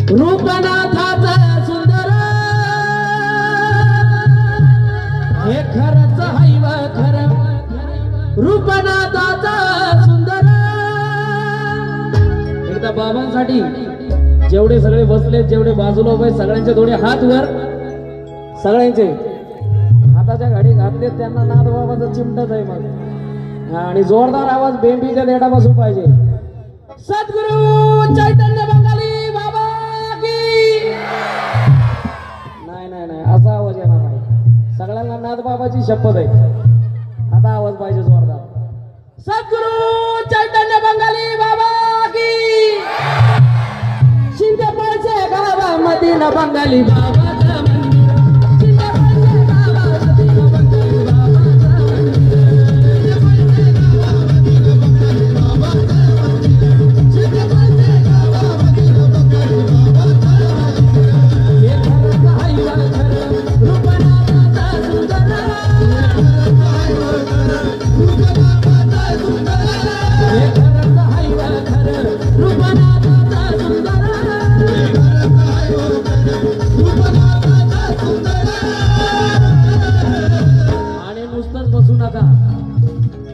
रूपनाथाचा सुंदर हे खरंच हैव खरं रूपनाथाचा सुंदर। एकदा बाबांसाठी जेवढे सगळे बसले जेवढे बाजूला उभे सगळ्यांचे थोडे हात वर, सगळ्यांचे हाताच्या घडी घातले त्यांना नाद बाबाचा चिमटच आहे मग। आणि जोरदार आवाज बेंबीच्या देठापासून पाहिजे। सद्गुरु चैतन्य बंगाली बाबा की नाही नाही नाही असा आवाज येणार नाही, सगळ्यांना नाद बाबाची शपथ आहे। आता आवाज पाहिजे जोरदार। सद्गुरु चैतन्य बंगाली बाबा की शिंदे पळसे गावामध्ये न बंगाली बाबाचं मंदिर, शिंदे पळसे गावामध्ये न बंगाली बाबाचं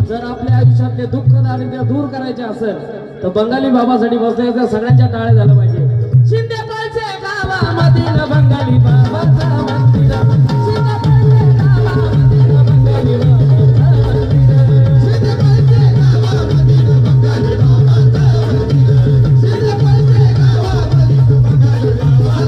जर आपल्या आयुष्यातले दुःख दारिद्र्य दूर करायचे असेल तर बंगाली बाबासाठी बसायचं, सगळ्यांच्या टाळ्या झाल्या पाहिजे। शिंदे पळसे गावामधील बंगाली बाबाचं मंदिर, शिंदे पळसे गावामधील बंगाली बाबाचं मंदिर, शिंदे पळसे गावामधील बंगाली बाबाचं मंदिर, शिंदे पळसे गावामधील बंगाली बाबाचं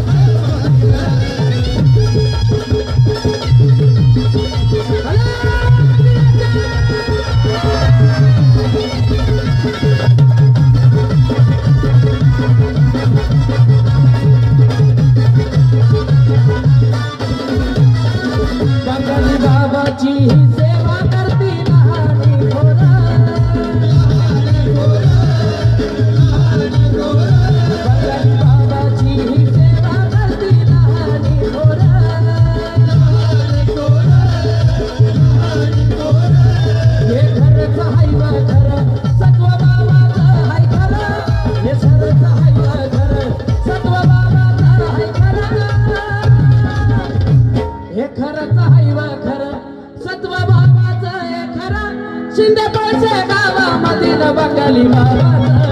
बंगाली बाबाची सेवा करती लहानी थोरा, बंगाली बाबाची सेवा करती लहानी थोरा, हे खरंच हाय खरं सत्व बाबाचं हाय खरं, हे खरंच हाय खरं सत्व बाबाचं हाय खरं, हे खरंच हाय खरं सत्व बाबाचं हे खरं, शिंदे पळसे गावामधील बंगाली बाबाचं